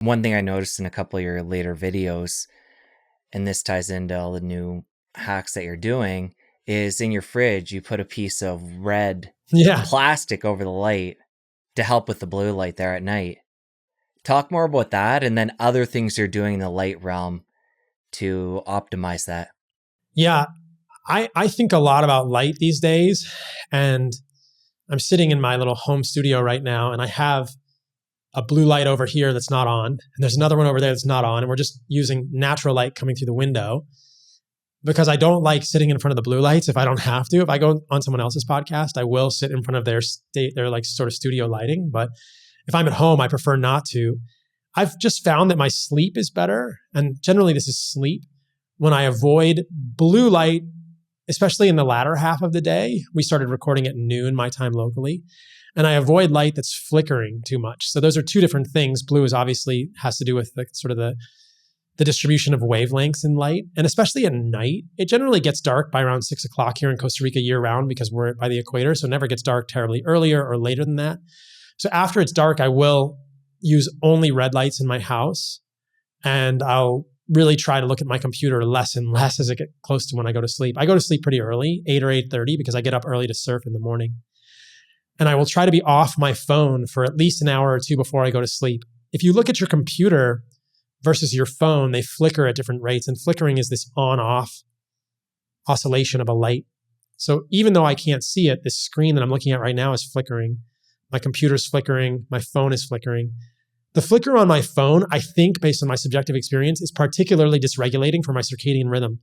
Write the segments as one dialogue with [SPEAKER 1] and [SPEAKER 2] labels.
[SPEAKER 1] One thing I noticed in a couple of your later videos, and this ties into all the new hacks that you're doing, is in your fridge, you put a piece of red
[SPEAKER 2] Yeah.
[SPEAKER 1] plastic over the light to help with the blue light there at night. Talk more about that and then other things you're doing in the light realm to optimize that.
[SPEAKER 2] Yeah. I think a lot about light these days, and I'm sitting in my little home studio right now, and I have a blue light over here that's not on, and there's another one over there that's not on, and we're just using natural light coming through the window because I don't like sitting in front of the blue lights if I don't have to. If I go on someone else's podcast, I will sit in front of their like sort of studio lighting, but if I'm at home, I prefer not to. I've just found that my sleep is better, and generally this is sleep, when I avoid blue light, especially in the latter half of the day. We started recording at noon, my time locally, and I avoid light that's flickering too much. So those are two different things. Blue is obviously has to do with the sort of the distribution of wavelengths in light. And especially at night, it generally gets dark by around 6 o'clock here in Costa Rica year round because we're by the equator. So it never gets dark terribly earlier or later than that. So after it's dark, I will use only red lights in my house. And I'll really try to look at my computer less and less as I get close to when I go to sleep. I go to sleep pretty early, 8 or 8:30, because I get up early to surf in the morning. And I will try to be off my phone for at least an hour or two before I go to sleep. If you look at your computer versus your phone, they flicker at different rates. And flickering is this on-off oscillation of a light. So even though I can't see it, this screen that I'm looking at right now is flickering. My computer's flickering. My phone is flickering. The flicker on my phone, I think, based on my subjective experience, is particularly dysregulating for my circadian rhythm.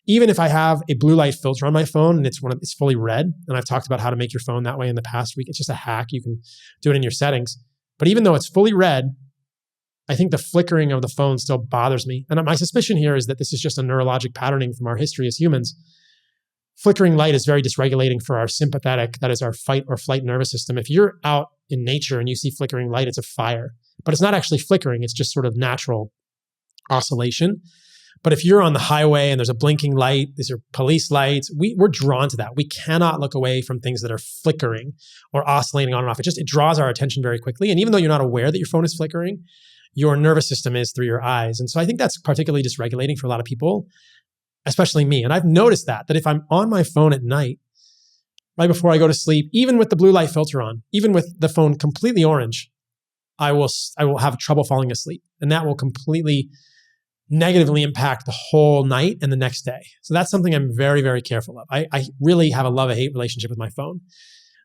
[SPEAKER 2] Even if I have a blue light filter on my phone and it's fully red, and I've talked about how to make your phone that way in the past week, it's just a hack. You can do it in your settings. But even though it's fully red, I think the flickering of the phone still bothers me. And my suspicion here is that this is just a neurologic patterning from our history as humans. Flickering light is very dysregulating for our sympathetic, that is our fight or flight nervous system. If you're out in nature and you see flickering light, it's a fire. But it's not actually flickering. It's just sort of natural oscillation. But if you're on the highway and there's a blinking light, these are police lights, we're drawn to that. We cannot look away from things that are flickering or oscillating on and off. It draws our attention very quickly. And even though you're not aware that your phone is flickering, your nervous system is through your eyes. And so I think that's particularly dysregulating for a lot of people, especially me. And I've noticed that if I'm on my phone at night, right before I go to sleep, even with the blue light filter on, even with the phone completely orange, I will have trouble falling asleep. And that will completely negatively impact the whole night and the next day. So that's something I'm very, very careful of. I really have a love-hate relationship with my phone.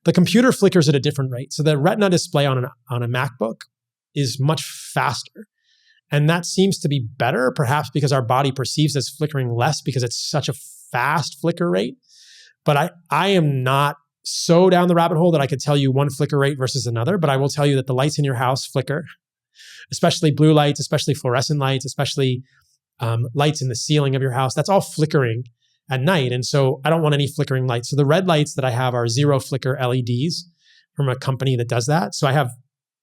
[SPEAKER 2] The computer flickers at a different rate. So the Retina display on a MacBook is much faster. And that seems to be better, perhaps because our body perceives as flickering less because it's such a fast flicker rate. But I am not so down the rabbit hole that I could tell you one flicker rate versus another, but I will tell you that the lights in your house flicker, especially blue lights, especially fluorescent lights, especially lights in the ceiling of your house. That's all flickering at night. And so I don't want any flickering lights. So the red lights that I have are zero flicker LEDs from a company that does that. So I have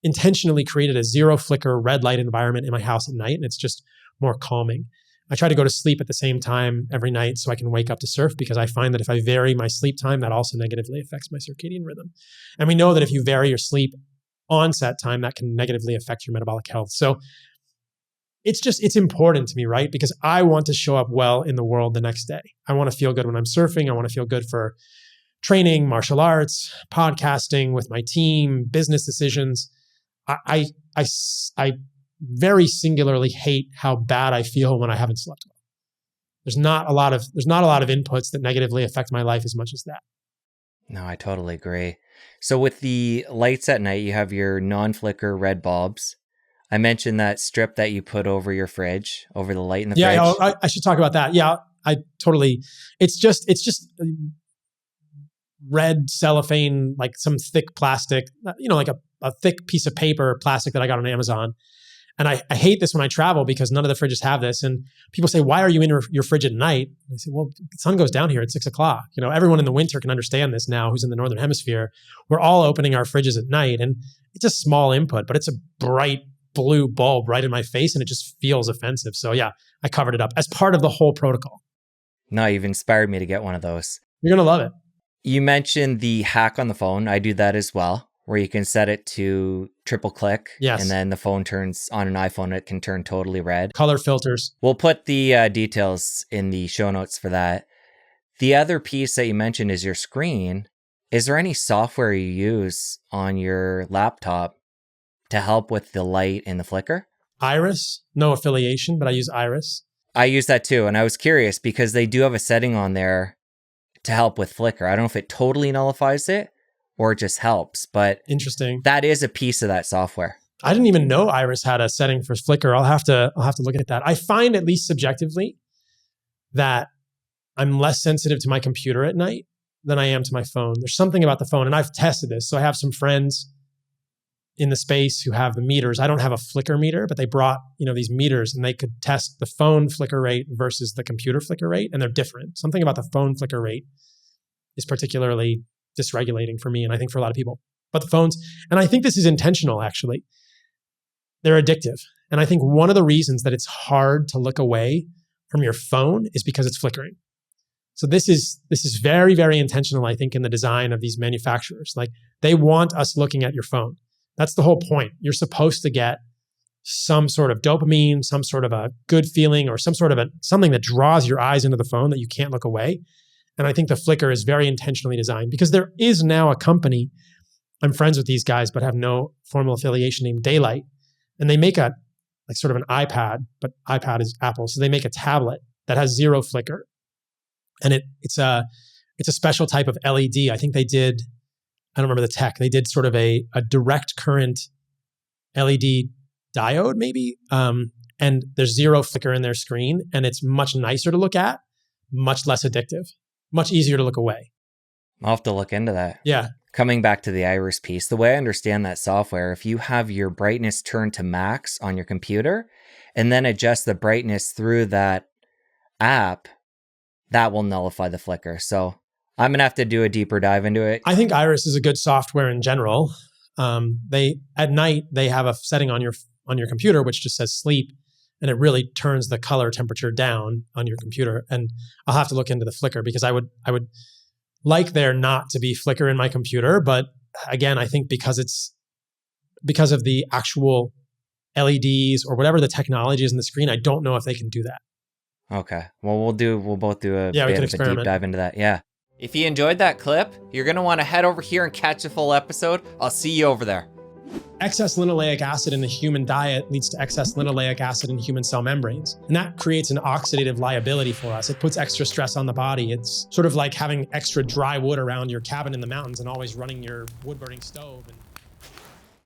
[SPEAKER 2] intentionally created a zero flicker red light environment in my house at night, and it's just more calming. I try to go to sleep at the same time every night so I can wake up to surf, because I find that if I vary my sleep time, that also negatively affects my circadian rhythm. And we know that if you vary your sleep onset time, that can negatively affect your metabolic health. So it's important to me, right? Because I want to show up well in the world the next day. I want to feel good when I'm surfing. I want to feel good for training, martial arts, podcasting with my team, business decisions. I very singularly hate how bad I feel when I haven't slept well. There's not a lot of inputs that negatively affect my life as much as that.
[SPEAKER 1] No, I totally agree. So with the lights at night, you have your non-flicker red bulbs. I mentioned that strip that you put over your fridge, over the light in the fridge.
[SPEAKER 2] Yeah, I should talk about that. Yeah, I totally. It's just red cellophane, like some thick plastic, like a thick piece of paper plastic that I got on Amazon. And I hate this when I travel because none of the fridges have this. And people say, why are you in your fridge at night? And I say, well, the sun goes down here at 6 o'clock. Everyone in the winter can understand this now who's in the Northern Hemisphere. We're all opening our fridges at night, and it's a small input, but it's a bright blue bulb right in my face, and it just feels offensive. So yeah, I covered it up as part of the whole protocol.
[SPEAKER 1] No, you've inspired me to get one of those.
[SPEAKER 2] You're going to love it.
[SPEAKER 1] You mentioned the hack on the phone. I do that as well, where you can set it to triple click.
[SPEAKER 2] Yes.
[SPEAKER 1] And then the phone turns on an iPhone, it can turn totally red.
[SPEAKER 2] Color filters.
[SPEAKER 1] We'll put the details in the show notes for that. The other piece that you mentioned is your screen. Is there any software you use on your laptop to help with the light and the flicker?
[SPEAKER 2] Iris, no affiliation, but I use Iris.
[SPEAKER 1] I use that too. And I was curious because they do have a setting on there to help with flicker. I don't know if it totally nullifies it or it just helps, but
[SPEAKER 2] interesting.
[SPEAKER 1] That is a piece of that software.
[SPEAKER 2] I didn't even know Iris had a setting for flicker. I'll have to look at that. I find, at least subjectively, that I'm less sensitive to my computer at night than I am to my phone. There's something about the phone, and I've tested this. So I have some friends in the space who have the meters. I don't have a flicker meter, but they brought, these meters, and they could test the phone flicker rate versus the computer flicker rate, and they're different. Something about the phone flicker rate is particularly dysregulating for me, and I think for a lot of people. But the phones, and I think this is intentional, actually. They're addictive. And I think one of the reasons that it's hard to look away from your phone is because it's flickering. So this is very, very intentional, I think, in the design of these manufacturers. Like, they want us looking at your phone. That's the whole point. You're supposed to get some sort of dopamine, some sort of a good feeling, or some sort of something that draws your eyes into the phone that you can't look away. And I think the flicker is very intentionally designed, because there is now a company, I'm friends with these guys, but have no formal affiliation, named Daylight. And they make sort of an iPad, but iPad is Apple. So they make a tablet that has zero flicker. And it's a special type of LED. I think they did, I don't remember the tech. They did sort of a direct current LED diode, maybe. And there's zero flicker in their screen. And it's much nicer to look at, much less addictive, much easier to look away.
[SPEAKER 1] I'll have to look into that.
[SPEAKER 2] Yeah.
[SPEAKER 1] Coming back to the Iris piece, the way I understand that software, if you have your brightness turned to max on your computer and then adjust the brightness through that app, that will nullify the flicker. So I'm going to have to do a deeper dive into it.
[SPEAKER 2] I think Iris is a good software in general. At night, they have a setting on your computer which just says sleep, and it really turns the color temperature down on your computer. And I'll have to look into the flicker, because I would like there not to be flicker in my computer. But again, I think because of the actual LEDs or whatever the technology is in the screen, I don't know if they can do that.
[SPEAKER 1] Okay. Well, we'll both do a
[SPEAKER 2] bit
[SPEAKER 1] of a deep dive into that. Yeah. If you enjoyed that clip, you're going to want to head over here and catch the full episode. I'll see you over there.
[SPEAKER 2] Excess linoleic acid in the human diet leads to excess linoleic acid in human cell membranes. And that creates an oxidative liability for us. It puts extra stress on the body. It's sort of like having extra dry wood around your cabin in the mountains and always running your wood burning stove.